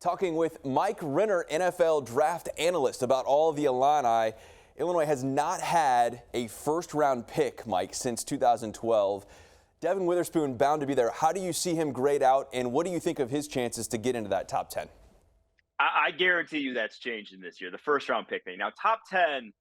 Talking with Mike Renner, NFL draft analyst, about all the Illini. Illinois has not had a first-round pick, Mike, since 2012. Devon Witherspoon bound to be there. How do you see him grade out, and what do you think of his chances to get into that top 10? I guarantee you that's changing this year, the first-round pick thing. Now, top 10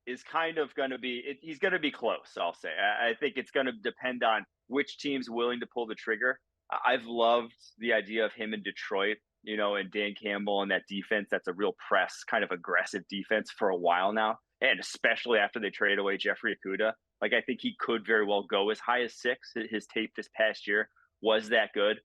is kind of going to be he's going to be close, I'll say. I think it's going to depend on which team's willing to pull the trigger. I've loved the idea of him in Detroit, and Dan Campbell and that defense. That's a real press, kind of aggressive defense for a while now, and especially after they traded away Jeffrey Okudah. Like, I think he could very well go as high as 6. His tape this past year was that good.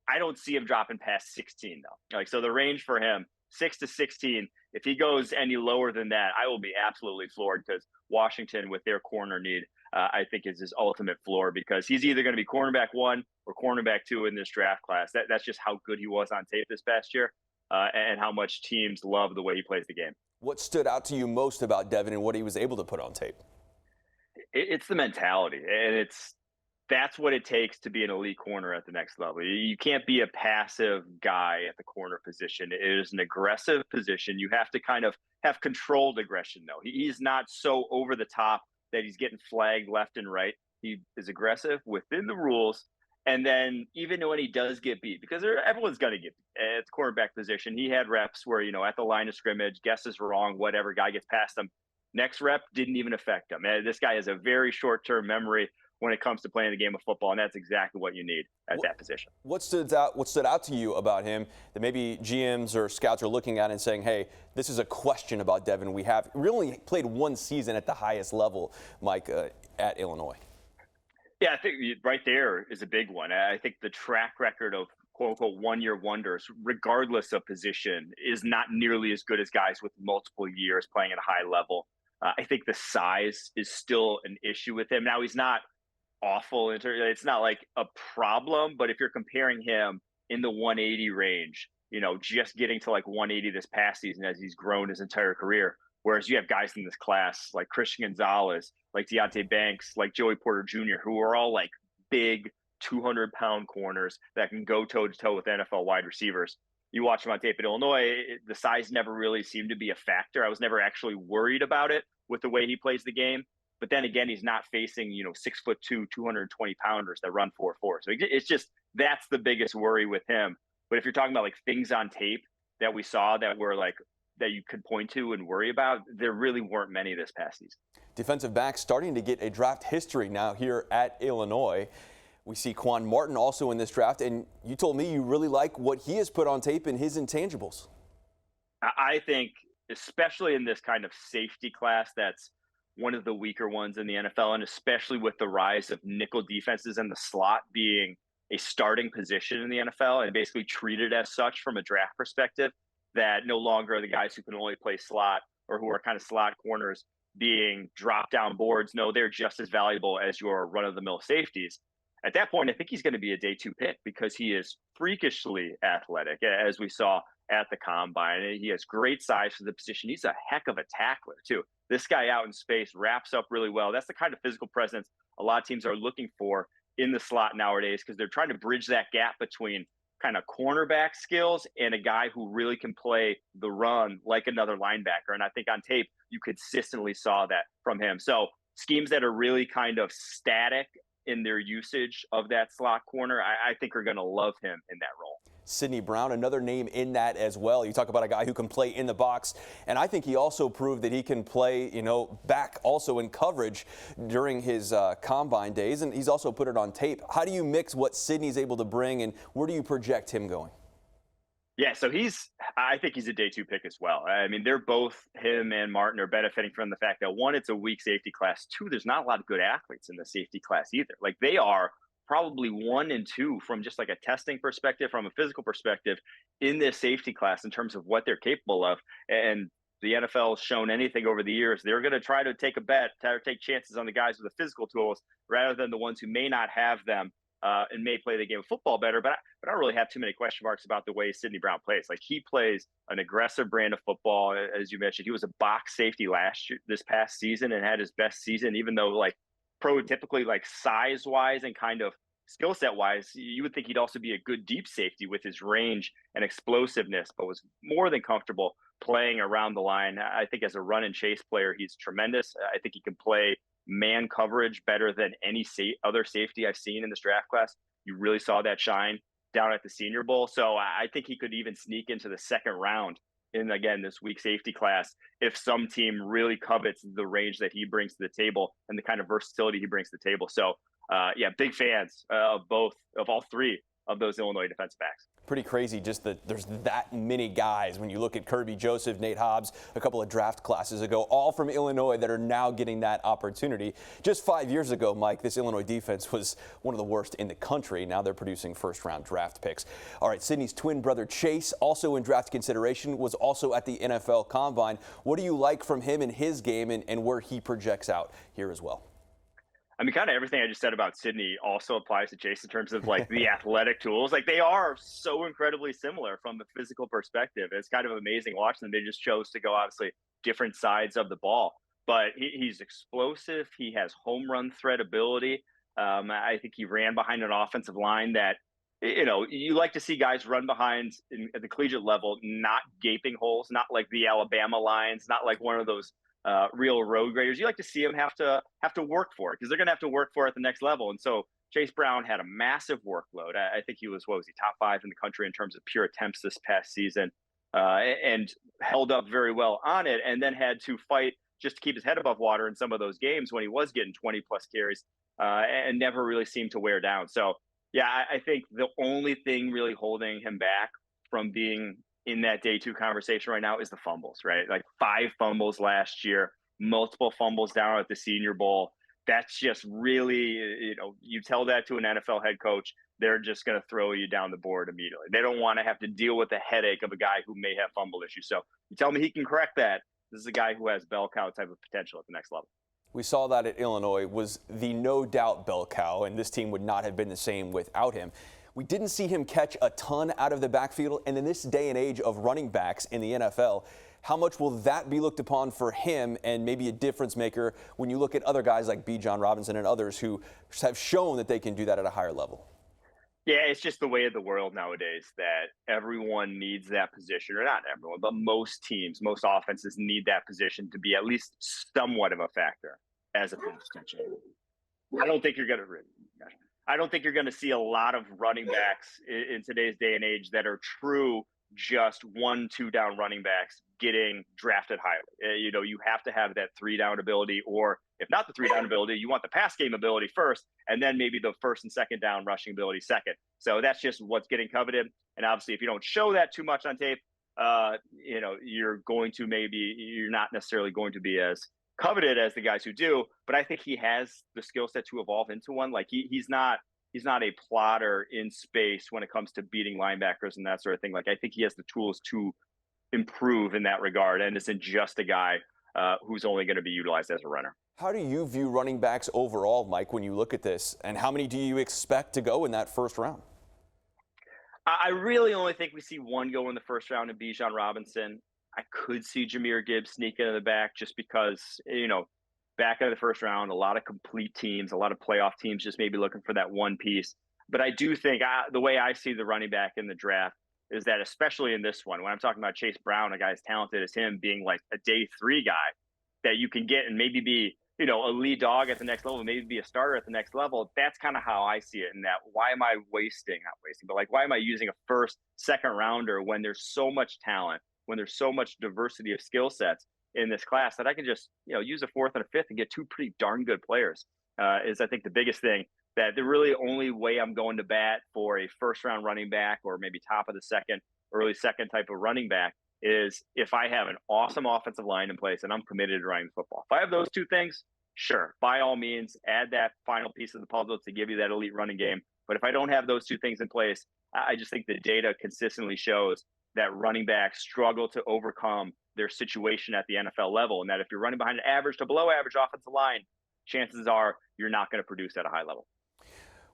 I don't see him dropping past 16, though. So the range for him, 6 to 16, if he goes any lower than that, I will be absolutely floored, because Washington, with their corner need, I think is his ultimate floor, because he's either going to be cornerback 1 or cornerback 2 in this draft class. That's just how good he was on tape this past year, and how much teams love the way he plays the game. What stood out to you most about Devon and what he was able to put on tape? It's the mentality, and that's what it takes to be an elite corner at the next level. You can't be a passive guy at the corner position. It is an aggressive position. You have to kind of have controlled aggression, though. He's not so over the top that he's getting flagged left and right. He is aggressive within the rules. And then even when he does get beat, because everyone's going to get beat at the cornerback position, he had reps where, at the line of scrimmage, guesses wrong, whatever, guy gets past him. Next rep didn't even affect him. This guy has a very short-term memory when it comes to playing the game of football, and that's exactly what you need at that position. What stood out to you about him that maybe GMs or scouts are looking at and saying, hey, this is a question about Devon? We only played one season at the highest level, Mike, at Illinois. Yeah, I think right there is a big one. I think the track record of quote-unquote one-year wonders, regardless of position, is not nearly as good as guys with multiple years playing at a high level. I think the size is still an issue with him. Now, he's not awful. It's not like a problem, but if you're comparing him in the 180 range, just getting to like 180 this past season as he's grown his entire career, whereas you have guys in this class like Christian Gonzalez, like Deonte Banks, like Joey Porter Jr., who are all like big 200-pound corners that can go toe-to-toe with NFL wide receivers. You watch him on tape at Illinois, the size never really seemed to be a factor. I was never actually worried about it with the way he plays the game. But then again, he's not facing, 6'2", 220-pounders that run 4.4. So it's just, that's the biggest worry with him. But if you're talking about like things on tape that we saw that were like, that you could point to and worry about, there really weren't many this past season. Defensive backs starting to get a draft history now here at Illinois. We see Quan Martin also in this draft, and you told me you really like what he has put on tape in his intangibles. I think, especially in this kind of safety class, that's one of the weaker ones in the NFL, and especially with the rise of nickel defenses and the slot being a starting position in the NFL and basically treated as such from a draft perspective, that no longer are the guys who can only play slot or who are kind of slot corners being drop down boards. No, they're just as valuable as your run-of-the-mill safeties. At that point, I think he's going to be a day 2 pick, because he is freakishly athletic, as we saw at the combine. He has great size for the position. He's a heck of a tackler, too. This guy out in space wraps up really well. That's the kind of physical presence a lot of teams are looking for in the slot nowadays, because they're trying to bridge that gap between kind of cornerback skills and a guy who really can play the run like another linebacker. And I think on tape, you consistently saw that from him. So schemes that are really kind of static in their usage of that slot corner, I think are going to love him in that role. Sidney Brown, another name in that as well. You talk about a guy who can play in the box, and I think he also proved that he can play, back also in coverage during his combine days, and he's also put it on tape. How do you mix what Sidney's able to bring, and where do you project him going? Yeah, so I think he's a day 2 pick as well. I mean, they're both, him and Martin, are benefiting from the fact that, 1, it's a weak safety class. 2, there's not a lot of good athletes in the safety class either. Like, they are probably 1 and 2 from just like a testing perspective, from a physical perspective, in this safety class in terms of what they're capable of. And the NFL has shown anything over the years, they're going to try to take a bet, try to take chances on the guys with the physical tools rather than the ones who may not have them. And may play the game of football better, but I don't really have too many question marks about the way Sidney Brown plays. Like, he plays an aggressive brand of football. As you mentioned, he was a box safety this past season, and had his best season, even though like prototypically, like size-wise and kind of skill set wise, you would think he'd also be a good deep safety with his range and explosiveness, but was more than comfortable playing around the line. I think as a run and chase player, he's tremendous. I think he can play man coverage better than any other safety I've seen in this draft class. You really saw that shine down at the Senior Bowl. So I think he could even sneak into the second round in, again, this weak safety class if some team really covets the range that he brings to the table and the kind of versatility he brings to the table. So, yeah, big fans of all three of those Illinois defensive backs. Pretty crazy just that there's that many guys when you look at Kirby Joseph, Nate Hobbs, a couple of draft classes ago, all from Illinois that are now getting that opportunity. Just 5 years ago, Mike, this Illinois defense was one of the worst in the country. Now they're producing first-round draft picks. All right, Sydney's twin brother Chase, also in draft consideration, was also at the NFL Combine. What do you like from him in his game and where he projects out here as well? I mean, kind of everything I just said about Sydney also applies to Chase in terms of like the athletic tools. Like they are so incredibly similar from a physical perspective. It's kind of amazing watching them. They just chose to go obviously different sides of the ball, but he's explosive. He has home run threat ability. I think he ran behind an offensive line that, you know, you like to see guys run behind at the collegiate level, not gaping holes, not like the Alabama lines, not like one of those real road graders. You like to see them have to work for it because they're going to have to work for it at the next level. And so Chase Brown had a massive workload. I think he was top 5 in the country in terms of pure attempts this past season, and held up very well on it, and then had to fight just to keep his head above water in some of those games when he was getting 20 plus carries, and never really seemed to wear down. So yeah, I think the only thing really holding him back from being in that day 2 conversation right now is the fumbles, right? Like 5 fumbles last year, multiple fumbles down at the Senior Bowl. That's just really, you know, you tell that to an NFL head coach, they're just going to throw you down the board immediately. They don't want to have to deal with the headache of a guy who may have fumble issues. So you tell me he can correct that. This is a guy who has bell cow type of potential at the next level. We saw that at Illinois, was the no doubt bell cow, and this team would not have been the same without him. We didn't see him catch a ton out of the backfield, and in this day and age of running backs in the NFL, how much will that be looked upon for him and maybe a difference maker when you look at other guys like B. John Robinson and others who have shown that they can do that at a higher level? Yeah, it's just the way of the world nowadays that everyone needs that position, or not everyone, but most teams, most offenses need that position to be at least somewhat of a factor as a position. I don't think you're going to see a lot of running backs in today's day and age that are true just 1-2 down running backs getting drafted highly. You know, you have to have that 3-down ability, or if not the 3-down ability, you want the pass game ability first, and then maybe the first and second down rushing ability second. So that's just what's getting coveted. And obviously, if you don't show that too much on tape, you know, you're not necessarily going to be as coveted as the guys who do. But I think he has the skill set to evolve into one. Like he's not a plotter in space when it comes to beating linebackers and that sort of thing. Like I think he has the tools to improve in that regard, and isn't just a guy who's only going to be utilized as a runner. How do you view running backs overall, Mike, when you look at this, and how many do you expect to go in that first round? I really only think we see one go in the first round, and Bijan Robinson. I could see Jahmyr Gibbs sneak into the back just because, you know, back out of the first round, a lot of complete teams, a lot of playoff teams just maybe looking for that one piece. But I do think the way I see the running back in the draft is that, especially in this one, when I'm talking about Chase Brown, a guy as talented as him, being like a day 3 guy that you can get and maybe be, you know, a lead dog at the next level, maybe be a starter at the next level. That's kind of how I see it. In that, why am I why am I using a first, second rounder when there's so much talent, when there's so much diversity of skill sets in this class that I can just, you know, use a 4th and a 5th and get 2 pretty darn good players, is I think the biggest thing. That the really only way I'm going to bat for a first round running back, or maybe top of the second, early second type of running back, is if I have an awesome offensive line in place and I'm committed to running the football. If I have those 2 things, sure, by all means, add that final piece of the puzzle to give you that elite running game. But if I don't have those 2 things in place, I just think the data consistently shows that running backs struggle to overcome their situation at the NFL level, and that if you're running behind an average to below average offensive line, chances are you're not going to produce at a high level.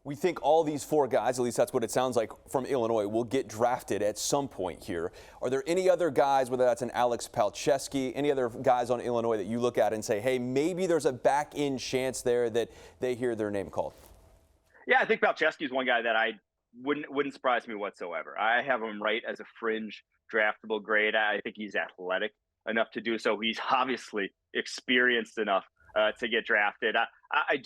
We think all these 4 guys, at least that's what it sounds like, from Illinois will get drafted at some point here. Are there any other guys, whether that's an Alex Palczewski, any other guys on Illinois that you look at and say, hey, maybe there's a back-end chance there that they hear their name called? Yeah, I think Palczewski's one guy that I wouldn't surprise me whatsoever. I have him right as a fringe draftable grade. I think he's athletic enough to do so. He's obviously experienced enough to get drafted. I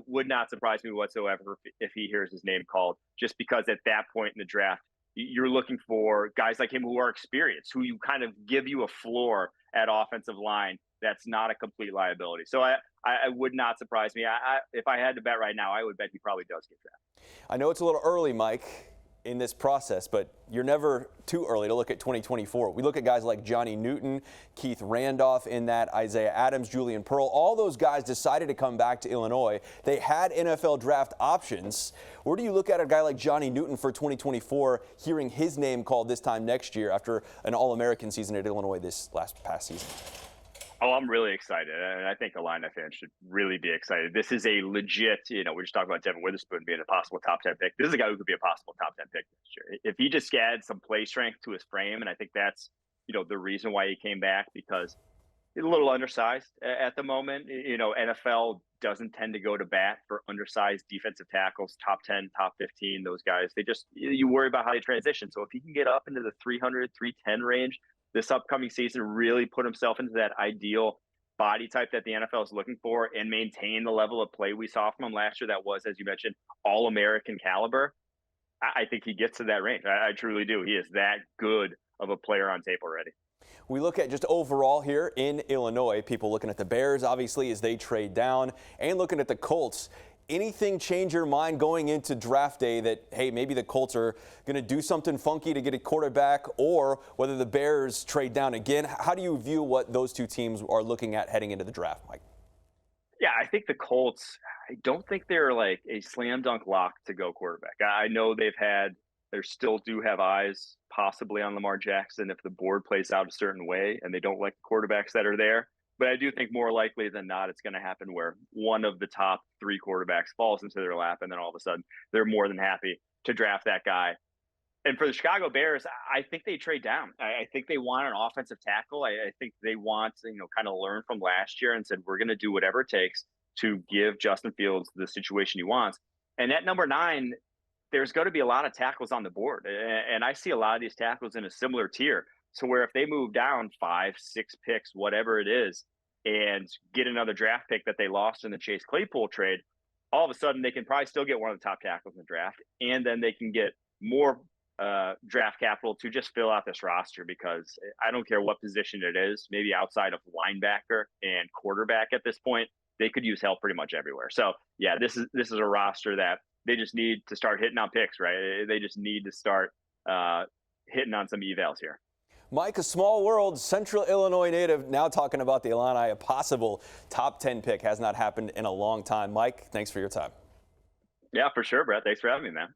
would not surprise me whatsoever if he hears his name called, just because at that point in the draft, you're looking for guys like him who are experienced, who you kind of give you a floor at offensive line that's not a complete liability. So I would not surprise me. If I had to bet right now, I would bet he probably does get drafted. I know it's a little early, Mike, in this process, but you're never too early to look at 2024. We look at guys like Johnny Newton, Keith Randolph in that, Isaiah Adams, Julian Pearl. All those guys decided to come back to Illinois. They had NFL draft options. Where do you look at a guy like Johnny Newton for 2024, hearing his name called this time next year after an All-American season at Illinois this past season? Oh, I'm really excited, and I think Illini fans should really be excited. This is a legit, we're just talking about Devon Witherspoon being a possible top 10 pick. This is a guy who could be a possible top 10 pick next year. If he just adds some play strength to his frame, and I think that's, the reason why he came back, because he's a little undersized at the moment. NFL doesn't tend to go to bat for undersized defensive tackles, top 10, top 15, those guys. You worry about how they transition. So if he can get up into the 300, 310 range, this upcoming season, really put himself into that ideal body type that the NFL is looking for and maintain the level of play we saw from him last year that was, as you mentioned, All-American caliber, I think he gets to that range. I truly do. He is that good of a player on tape already. We look at just overall here in Illinois, people looking at the Bears, obviously, as they trade down, and looking at the Colts. Anything change your mind going into draft day that, hey, maybe the Colts are going to do something funky to get a quarterback, or whether the Bears trade down again? How do you view what those two teams are looking at heading into the draft, Mike? Yeah, I think the Colts, I don't think they're like a slam dunk lock to go quarterback. I know they still do have eyes possibly on Lamar Jackson if the board plays out a certain way and they don't like the quarterbacks that are there. But I do think more likely than not, it's going to happen where one of the top three quarterbacks falls into their lap, and then all of a sudden they're more than happy to draft that guy. And for the Chicago Bears, I think they trade down. I think they want an offensive tackle. I think they want to, kind of learn from last year and said, we're going to do whatever it takes to give Justin Fields the situation he wants. And at number 9, there's going to be a lot of tackles on the board. And I see a lot of these tackles in a similar tier. So where if they move down 5, 6 picks, whatever it is, and get another draft pick that they lost in the Chase Claypool trade, all of a sudden they can probably still get one of the top tackles in the draft. And then they can get more draft capital to just fill out this roster, because I don't care what position it is, maybe outside of linebacker and quarterback at this point, they could use help pretty much everywhere. So yeah, this is a roster that they just need to start hitting on picks, right? They just need to start hitting on some evals here. Mike, a small world, Central Illinois native, now talking about the Illini, a possible top 10 pick. Has not happened in a long time. Mike, thanks for your time. Yeah, for sure, Brett. Thanks for having me, man.